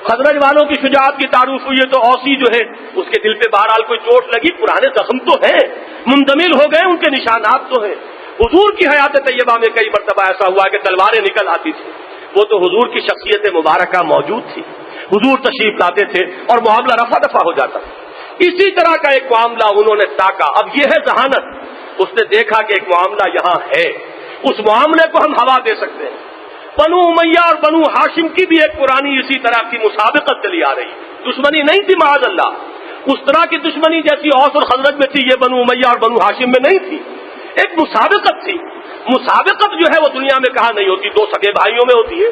[SPEAKER 1] خزرج والوں کی شجاعت کی تعریف ہوئی تو اوسی جو ہے اس کے دل پہ بہرحال کوئی چوٹ لگی، پرانے زخم تو ہیں، منتمل ہو گئے، ان کے نشانات تو ہیں۔ حضور کی حیات طیبہ میں کئی مرتبہ ایسا ہوا کہ تلواریں نکل آتی تھی، وہ تو حضور کی شخصیت مبارکہ موجود تھی، حضور تشریف لاتے تھے اور معاملہ رفع دفع ہو جاتا۔ اسی طرح کا ایک معاملہ انہوں نے تاکا، اب یہ ہے ذہانت، اس نے دیکھا کہ ایک معاملہ یہاں ہے، اس معاملے کو ہم ہوا دے سکتے ہیں۔ بنو امیہ اور بنو ہاشم کی بھی ایک پرانی اسی طرح کی مسابقت چلی آ رہی، دشمنی نہیں تھی معاذ اللہ، اس طرح کی دشمنی جیسی اوس اور خزرج میں تھی یہ بنو امیہ اور بنو ہاشم میں نہیں تھی، ایک مسابقت تھی۔ مسابقت جو ہے وہ دنیا میں کہاں نہیں ہوتی، دو سگے بھائیوں میں ہوتی ہے،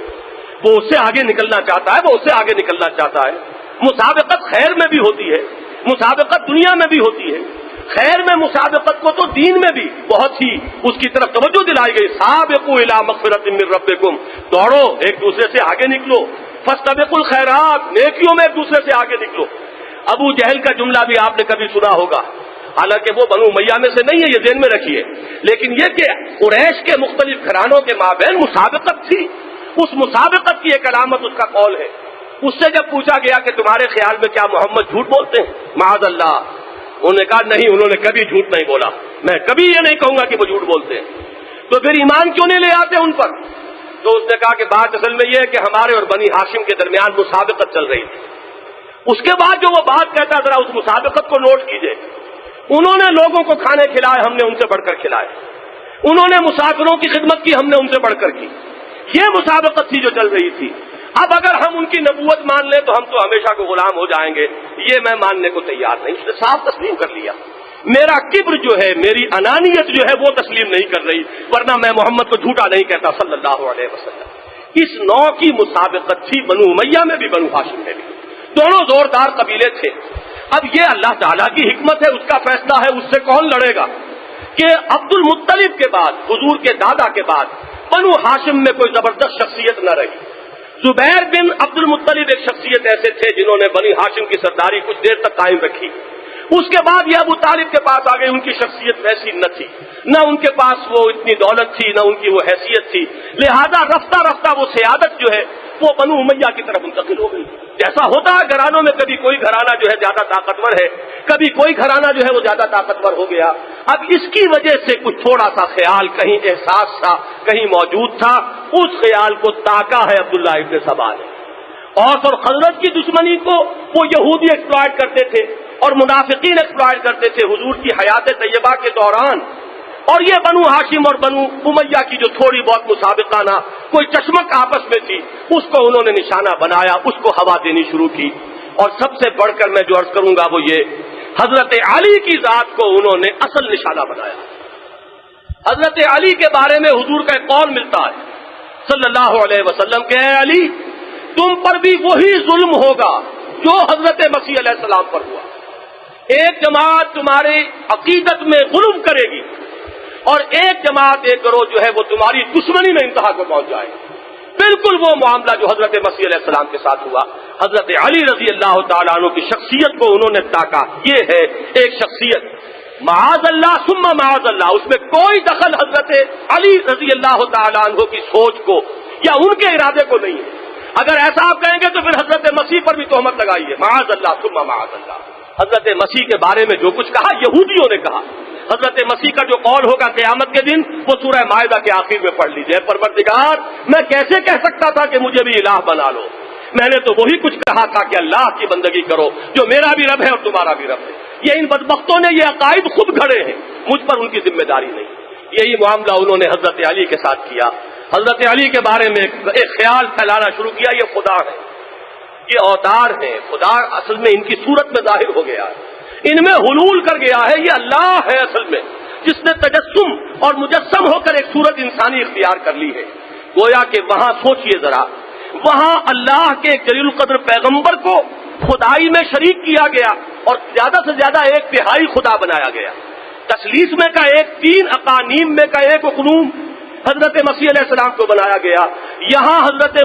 [SPEAKER 1] وہ اس سے آگے نکلنا چاہتا ہے، وہ اس سے آگے نکلنا چاہتا ہے۔ مسابقت خیر میں بھی ہوتی ہے، مسابقت دنیا میں بھی ہوتی ہے، خیر میں مسابقت کو تو دین میں بھی بہت ہی اس کی طرف توجہ دلائی گئی۔ سابقوا الی مغفرۃ من ربکم، دوڑو ایک دوسرے سے آگے نکلو، فاستبقوا الخیرات، نیکیوں میں ایک دوسرے سے آگے نکلو۔ ابو جہل کا جملہ بھی آپ نے کبھی سنا ہوگا، حالانکہ وہ بنو امیہ میں سے نہیں ہے، یہ ذہن میں رکھیے، لیکن یہ کہ قریش کے مختلف گھرانوں کے مابین مسابقت تھی، اس مسابقت کی ایک علامت اس کا قول ہے۔ اس سے جب پوچھا گیا کہ تمہارے خیال میں کیا محمد جھوٹ بولتے ہیں؟ معاذ اللہ،
[SPEAKER 2] انہوں نے کہا نہیں، انہوں نے کبھی جھوٹ نہیں بولا، میں کبھی یہ نہیں کہوں گا کہ وہ جھوٹ بولتے ہیں۔ تو پھر ایمان کیوں نہیں لے آتے ان پر؟ تو اس نے کہا کہ بات اصل میں یہ ہے کہ ہمارے اور بنی ہاشم کے درمیان مسابقت چل رہی تھی۔ اس کے بعد جو وہ بات کہتا ذرا اس مسابقت کو نوٹ کیجئے۔ انہوں نے لوگوں کو کھانے کھلائے، ہم نے ان سے بڑھ کر کھلائے، انہوں نے مسافروں کی خدمت کی، ہم نے ان سے بڑھ کر کی۔ یہ مسابقت تھی جو چل رہی تھی۔ اب اگر ہم ان کی نبوت مان لیں تو ہم تو ہمیشہ کو غلام ہو جائیں گے، یہ میں ماننے کو تیار نہیں۔ اس نے صاف تسلیم کر لیا، میرا کبر جو ہے، میری انانیت جو ہے وہ تسلیم نہیں کر رہی، ورنہ میں محمد کو جھوٹا نہیں کہتا صلی اللہ علیہ وسلم۔ اس نوع کی مسابقت تھی بنو امیہ میں بھی، بنو ہاشم میں بھی، دونوں زوردار قبیلے تھے۔ اب یہ اللہ تعالیٰ کی حکمت ہے، اس کا فیصلہ ہے، اس سے کون لڑے گا کہ عبد المطلب کے بعد، حضور کے دادا کے بعد بنو ہاشم میں کوئی زبردست شخصیت نہ رہی۔ زبیر بن عبد المطلب ایک شخصیت ایسے تھے جنہوں نے بنی ہاشم کی سرداری کچھ دیر تک قائم رکھی۔ اس کے بعد یہ ابو طالب کے پاس آ گئے، ان کی شخصیت ویسی نہ تھی، نہ ان کے پاس وہ اتنی دولت تھی، نہ ان کی وہ حیثیت تھی، لہذا رفتہ رفتہ وہ سیادت جو ہے وہ بنو امیہ کی طرف منتقل ہو گئی۔ جیسا ہوتا ہے گھرانوں میں، کبھی کوئی گھرانہ جو ہے زیادہ طاقتور ہے، کبھی کوئی گھرانہ جو ہے وہ زیادہ طاقتور ہو گیا۔ اب اس کی وجہ سے کچھ تھوڑا سا خیال، کہیں احساس تھا، کہیں موجود تھا، اس خیال کو تاکا ہے عبداللہ ابن سبا نے۔ اوس اور خزرج کی دشمنی کو وہ یہودی ایکسپلائٹ کرتے تھے اور منافقین ایکسپلائٹ کرتے تھے حضور کی حیات طیبہ کے دوران، اور یہ بنو ہاشم اور بنو امیہ کی جو تھوڑی بہت مسابقانہ کوئی چشمک آپس میں تھی، اس کو انہوں نے نشانہ بنایا، اس کو ہوا دینی شروع کی۔ اور سب سے بڑھ کر میں جو عرض کروں گا وہ یہ، حضرت علی کی ذات کو انہوں نے اصل نشانہ بنایا۔ حضرت علی کے بارے میں حضور کا ایک قول ملتا ہے صلی اللہ علیہ وسلم کہ اے علی، تم پر بھی وہی ظلم ہوگا جو حضرت مسیح علیہ السلام پر ہوا۔ ایک جماعت تمہاری عقیدت میں غلو کرے گی اور ایک جماعت، ایک گروہ جو ہے وہ تمہاری دشمنی میں انتہا کو پہنچ جائے گی۔ بالکل وہ معاملہ جو حضرت مسیح علیہ السلام کے ساتھ ہوا۔ حضرت علی رضی اللہ تعالیٰ عنہ کی شخصیت کو انہوں نے تاکا، یہ ہے ایک شخصیت معاذ اللہ ثم معاذ اللہ، اس میں کوئی دخل حضرت علی رضی اللہ تعالیٰ عنہ کی سوچ کو یا ان کے ارادے کو نہیں ہے۔ اگر ایسا آپ کہیں گے تو پھر حضرت مسیح پر بھی تہمت لگائیے، معاذ اللہ ثم معاذ اللہ۔ حضرت مسیح کے بارے میں جو کچھ کہا یہودیوں نے کہا، حضرت مسیح کا جو قول ہوگا قیامت کے دن وہ سورہ مائدہ کے آخر میں پڑھ لیجئے، پروردگار میں کیسے کہہ سکتا تھا کہ مجھے بھی الہ بنا لو، میں نے تو وہی کچھ کہا تھا کہ اللہ کی بندگی کرو جو میرا بھی رب ہے اور تمہارا بھی رب ہے۔ یہ ان بدبختوں نے یہ عقائد خود گھڑے ہیں، مجھ پر ان کی ذمہ داری نہیں۔ یہی معاملہ انہوں نے حضرت علی کے ساتھ کیا۔ حضرت علی کے بارے میں ایک خیال پھیلانا شروع کیا، یہ خدا ہے، یہ اوتار ہیں، خدا اصل میں ان کی صورت میں ظاہر ہو گیا ہے، ان میں حلول کر گیا ہے، یہ اللہ ہے اصل میں جس نے تجسم اور مجسم ہو کر ایک صورت انسانی اختیار کر لی ہے۔ گویا کہ وہاں سوچئے ذرا، وہاں اللہ کے ایک جلیل القدر پیغمبر کو خدائی میں شریک کیا گیا اور زیادہ سے زیادہ ایک تہائی خدا بنایا گیا۔ تثلیث میں کا ایک، تین اقانیم میں کا ایک اقنوم حضرت مسیح علیہ السلام کو بنایا گیا۔ یہاں حضرت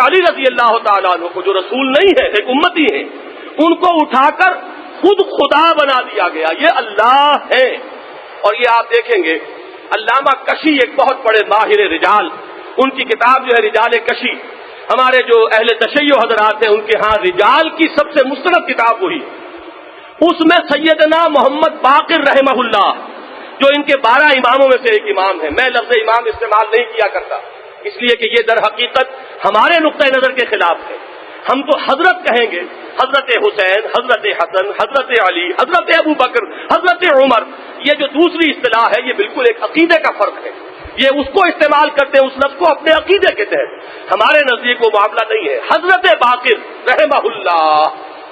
[SPEAKER 2] علی رضی اللہ تعالیٰ عنہ کو جو رسول نہیں ہے، ایک امتی ہیں، ان کو اٹھا کر خود خدا بنا دیا گیا۔ یہ اللہ ہے۔ اور یہ آپ دیکھیں گے علامہ کشی ایک بہت بڑے ماہر رجال، ان کی کتاب جو ہے رجال کشی، ہمارے جو اہل تشیع حضرات ہیں ان کے ہاں رجال کی سب سے مستند کتاب وہی، اس میں سیدنا محمد باقر رحمہ اللہ جو ان کے 12 اماموں میں سے ایک امام ہے، میں لفظ امام استعمال نہیں کیا کرتا اس لیے کہ یہ در حقیقت ہمارے نقطۂ نظر کے خلاف ہے، ہم تو حضرت کہیں گے، حضرت حسین، حضرت حسن، حضرت علی، حضرت ابو بکر، حضرت عمر، یہ جو دوسری اصطلاح ہے یہ بالکل ایک عقیدے کا فرق ہے، یہ اس کو استعمال کرتے ہیں اس لفظ کو اپنے عقیدے کے تحت، ہمارے نزدیک وہ معاملہ نہیں ہے۔ حضرت باقر رحمہ اللہ،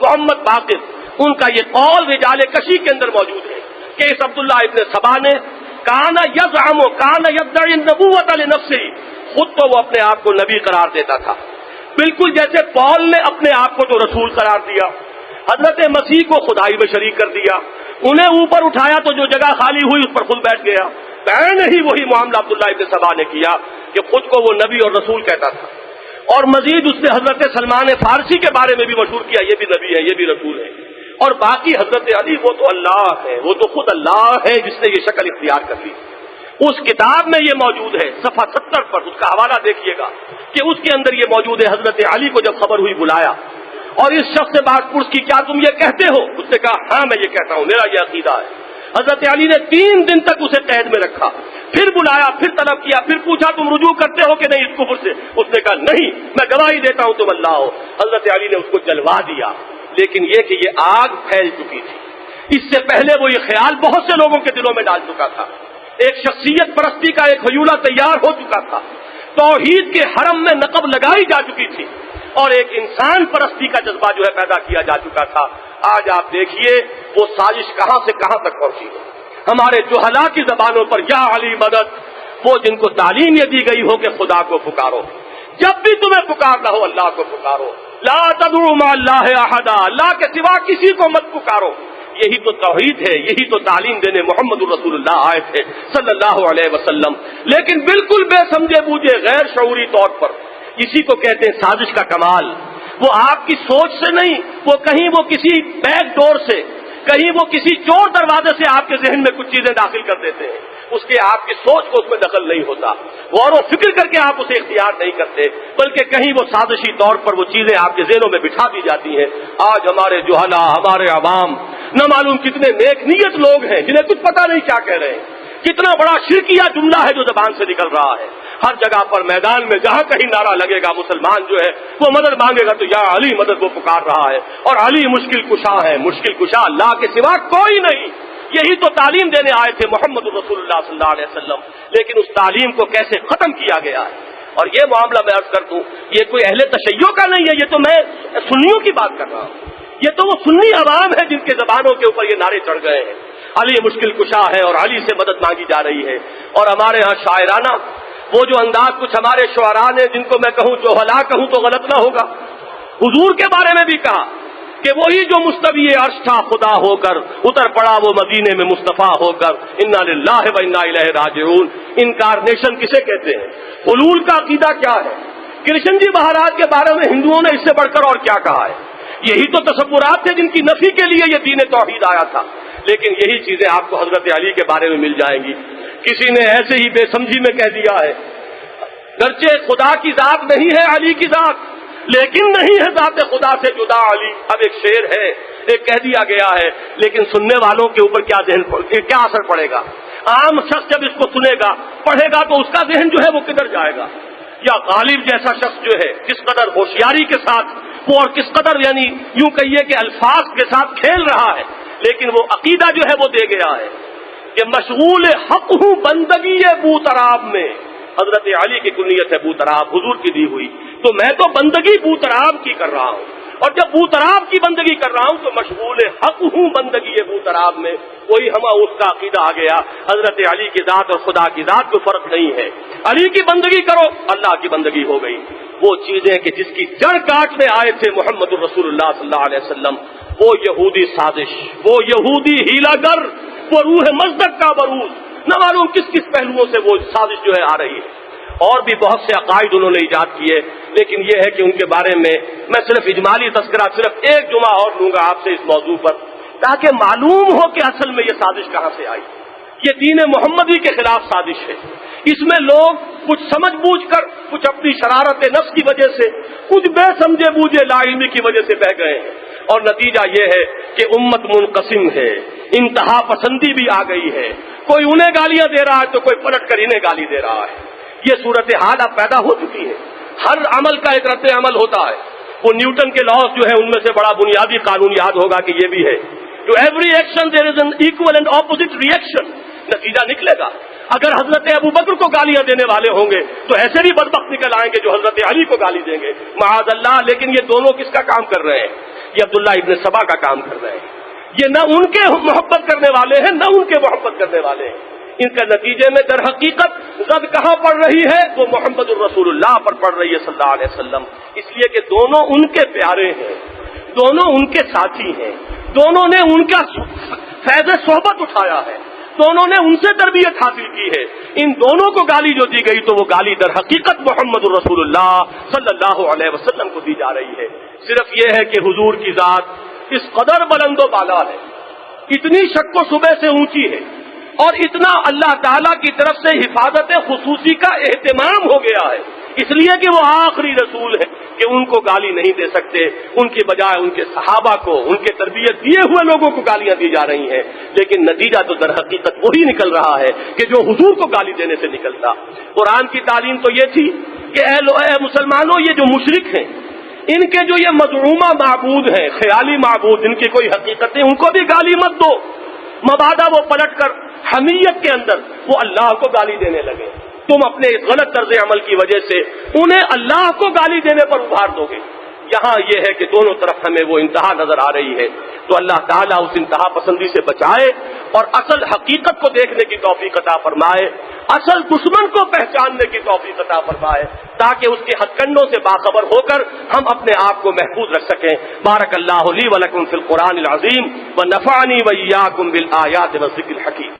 [SPEAKER 2] محمد باقر، ان کا یہ قول رجال کشی کے اندر موجود ہے کہ اس عبداللہ ابن سبا نے کانا یزعم کانا یدعی النبوۃ لنفسہ، خود تو وہ اپنے آپ کو نبی قرار دیتا تھا، بالکل جیسے پال نے اپنے آپ کو تو رسول قرار دیا، حضرت مسیح کو خدائی میں شریک کر دیا، انہیں اوپر اٹھایا تو جو جگہ خالی ہوئی اس پر خود بیٹھ گیا۔ نہیں وہی معاملہ عبداللہ ابن سبا نے کیا کہ خود کو وہ نبی اور رسول کہتا تھا، اور مزید اس نے حضرت سلمان فارسی کے بارے میں بھی مشہور کیا، یہ بھی نبی ہے، یہ بھی رسول ہے، اور باقی حضرت علی وہ تو اللہ ہے، وہ تو خود اللہ ہے جس نے یہ شکل اختیار کر لی۔ اس کتاب میں یہ موجود ہے صفحہ 70 پر، اس کا حوالہ دیکھیے گا کہ اس کے اندر یہ موجود ہے، حضرت علی کو جب خبر ہوئی بلایا اور اس شخص سے بات پوچھ کی کیا تم یہ کہتے ہو؟ اس نے کہا ہاں میں یہ کہتا ہوں، میرا یہ عقیدہ ہے۔ حضرت علی نے 3 دن تک اسے قید میں رکھا، پھر بلایا، پھر طلب کیا، پھر پوچھا تم رجوع کرتے ہو کہ نہیں اس کفر سے؟ اس نے کہا نہیں، میں گواہی دیتا ہوں تم اللہ ہو۔ حضرت علی نے اس کو جلوا دیا، لیکن یہ کہ یہ آگ پھیل چکی تھی۔ اس سے پہلے وہ یہ خیال بہت سے لوگوں کے دلوں میں ڈال چکا تھا، ایک شخصیت پرستی کا ایک حیولہ تیار ہو چکا تھا، توحید کے حرم میں نقب لگائی جا چکی تھی، اور ایک انسان پرستی کا جذبہ جو ہے پیدا کیا جا چکا تھا۔ آج آپ دیکھیے وہ سازش کہاں سے کہاں تک پہنچی ہے۔ ہمارے جہلا کی زبانوں پر یا علی مدد، وہ جن کو تعلیم یہ دی گئی ہو کہ خدا کو پکارو، جب بھی تمہیں پکارنا ہو اللہ کو پکارو، لا تدعوا مع اللہ احدا، اللہ کے سوا کسی کو مت پکارو۔ یہی تو توحید ہے، یہی تو تعلیم دینے محمد الرسول اللہ آئے تھے صلی اللہ علیہ وسلم۔ لیکن بالکل بے سمجھے بوجھے غیر شعوری طور پر، اسی کو کہتے ہیں سازش کا کمال۔ وہ آپ کی سوچ سے نہیں، وہ کہیں وہ کسی بیک ڈور سے، کہیں وہ کسی چور دروازے سے آپ کے ذہن میں کچھ چیزیں داخل کر دیتے ہیں، اس کے آپ کی سوچ کو اس میں دخل نہیں ہوتا، غور و فکر کر کے آپ اسے اختیار نہیں کرتے، بلکہ کہیں وہ سازشی طور پر وہ چیزیں آپ کے ذہنوں میں بٹھا دی جاتی ہیں۔ آج ہمارے جہلا، ہمارے عوام، نہ معلوم کتنے نیک نیت لوگ ہیں جنہیں کچھ پتہ نہیں کیا کہہ رہے ہیں، کتنا بڑا شرکیہ جملہ ہے جو زبان سے نکل رہا ہے۔ ہر جگہ پر میدان میں جہاں کہیں نعرہ لگے گا مسلمان جو ہے وہ مدد مانگے گا تو یا علی مدد وہ پکار رہا ہے، اور علی مشکل کشا ہے، مشکل کشا اللہ کے سوا کوئی نہیں۔ یہی تو تعلیم دینے آئے تھے محمد الرسول اللہ صلی اللہ علیہ وسلم، لیکن اس تعلیم کو کیسے ختم کیا گیا ہے۔ اور یہ معاملہ میں عرض کر دوں، یہ کوئی اہل تشیع کا نہیں ہے، یہ تو میں سنیوں کی بات کر رہا ہوں، یہ تو وہ سنی عوام ہے جن کے زبانوں کے اوپر یہ نعرے چڑھ گئے ہیں، علی مشکل کشا ہے اور علی سے مدد مانگی جا رہی ہے۔ اور ہمارے ہاں شاعرانہ وہ جو انداز کچھ ہمارے شعراء نے، جن کو میں کہوں جوہلا کہوں تو غلط نہ ہوگا، حضور کے بارے میں بھی کہا کہ وہی جو مستوی عرش تھا خدا ہو کر اتر پڑا وہ مدینے میں مصطفیٰ ہو کر، انا للہ و انا الیہ راجعون۔ انکارنیشن کسے کہتے ہیں؟ حلول کا عقیدہ کیا ہے؟ کرشن جی مہاراج کے بارے میں ہندوؤں نے اس سے بڑھ کر اور کیا کہا ہے؟ یہی تو تصورات تھے جن کی نفی کے لیے یہ دین توحید آیا تھا، لیکن یہی چیزیں آپ کو حضرت علی کے بارے میں مل جائیں گی۔ کسی نے ایسے ہی بے سمجھی میں کہہ دیا ہے، گرچہ خدا کی ذات نہیں ہے علی کی ذات، لیکن نہیں ہے ذات خدا سے جدا علی۔ اب ایک شعر ہے، ایک کہہ دیا گیا ہے، لیکن سننے والوں کے اوپر کیا اثر پڑے گا؟ عام شخص جب اس کو سنے گا پڑھے گا تو اس کا ذہن جو ہے وہ کدھر جائے گا؟ یا غالب جیسا شخص جو ہے کس قدر ہوشیاری کے ساتھ وہ اور کس قدر یعنی یوں کہیے کہ الفاظ کے ساتھ کھیل رہا ہے، لیکن وہ عقیدہ جو ہے وہ دے گیا ہے کہ مشغول حق ہوں بندگی بوتراب میں۔ حضرت علی کی کنیت ہے بوتراب، حضور کی دی ہوئی، تو میں تو بندگی بوتراب کی کر رہا ہوں، اور جب بوتراب کی بندگی کر رہا ہوں تو مشغول حق ہوں بندگی بوتراب میں۔ وہی ہما اس کا عقیدہ آ گیا، حضرت علی کی ذات اور خدا کی ذات کو فرق نہیں ہے، علی کی بندگی کرو اللہ کی بندگی ہو گئی۔ وہ چیزیں کہ جس کی جڑ کاٹنے آئے تھے محمد الرسول اللہ صلی اللہ علیہ وسلم، وہ یہودی سازش، وہ یہودی ہیلا گر، وہ روح مصدق کا بروز، نہ معلوم کس کس پہلوؤں سے وہ سازش جو ہے آ رہی ہے۔ اور بھی بہت سے عقائد انہوں نے ایجاد کیے، لیکن یہ ہے کہ ان کے بارے میں صرف اجمالی تذکرہ صرف ایک جمعہ اور لوں گا آپ سے اس موضوع پر، تاکہ معلوم ہو کہ اصل میں یہ سازش کہاں سے آئی۔ یہ دین محمدی کے خلاف سازش ہے، اس میں لوگ کچھ سمجھ بوجھ کر، کچھ اپنی شرارت نفس کی وجہ سے، کچھ بے سمجھے بوجھے لا علمی کی وجہ سے بہ گئے ہیں، اور نتیجہ یہ ہے کہ امت منقسم ہے، انتہا پسندی بھی آ گئی ہے، کوئی انہیں گالیاں دے رہا ہے تو کوئی پلٹ کر انہیں گالی دے رہا ہے۔ یہ صورتحال اب پیدا ہو چکی ہے، ہر عمل کا ایک رد عمل ہوتا ہے۔ وہ نیوٹن کے لاز جو ہے ان میں سے بڑا بنیادی قانون یاد ہوگا کہ یہ بھی ہے، to every action there is an equal and opposite reaction. نتیجہ نکلے گا اگر حضرت ابو بکر کو گالیاں دینے والے ہوں گے تو ایسے بھی بدبخت نکل آئیں گے جو حضرت علی کو گالی دیں گے، معاذ اللہ۔ لیکن یہ دونوں کس کا کام کر رہے ہیں؟ یہ عبداللہ ابن سبا کا کام کر رہے ہیں۔ یہ نہ ان کے محبت کرنے والے ہیں نہ ان کے محبت کرنے والے ہیں۔ ان کا نتیجے میں در حقیقت زد کہاں پڑ رہی ہے؟ وہ محمد الرسول اللہ پر پڑ رہی ہے صلی اللہ علیہ وسلم، اس لیے کہ دونوں ان کے پیارے ہیں، دونوں ان کے ساتھی ہیں، دونوں نے ان کا فیض صحبت اٹھایا ہے، دونوں نے ان سے تربیت حاصل کی ہے۔ ان دونوں کو گالی جو دی گئی تو وہ گالی در حقیقت محمد الرسول اللہ صلی اللہ علیہ وسلم کو دی جا رہی ہے۔ صرف یہ ہے کہ حضور کی ذات اس قدر بلند و بالا ہے، اتنی شک و شبہ سے اونچی ہے، اور اتنا اللہ تعالیٰ کی طرف سے حفاظت خصوصی کا اہتمام ہو گیا ہے، اس لیے کہ وہ آخری رسول ہے کہ ان کو گالی نہیں دے سکتے، ان کی بجائے ان کے صحابہ کو، ان کے تربیت دیے ہوئے لوگوں کو گالیاں دی جا رہی ہیں، لیکن نتیجہ تو در حقیقت وہی نکل رہا ہے کہ جو حضور کو گالی دینے سے نکلتا۔ قرآن کی تعلیم تو یہ تھی کہ اے مسلمانوں، یہ جو مشرک ہیں، ان کے جو یہ مزعومہ معبود ہیں، خیالی معبود، ان کی کوئی حقیقتیں، ان کو بھی گالی مت دو۔ مبادا وہ پلٹ کر حمیت کے اندر وہ اللہ کو گالی دینے لگے، تم اپنے اس غلط طرز عمل کی وجہ سے انہیں اللہ کو گالی دینے پر ابھار دو گے۔ یہاں یہ ہے کہ دونوں طرف ہمیں وہ انتہا نظر آ رہی ہے، تو اللہ تعالیٰ اس انتہا پسندی سے بچائے اور اصل حقیقت کو دیکھنے کی توفیق عطا فرمائے، اصل دشمن کو پہچاننے کی توفیق عطا فرمائے، تاکہ اس کے ہتھ کنڈوں سے باخبر ہو کر ہم اپنے آپ کو محفوظ رکھ سکیں۔ بارک اللہ لی ولکم فی القرآن العظیم ونفعنی وإیاکم بالآیات والذکر الحکیم۔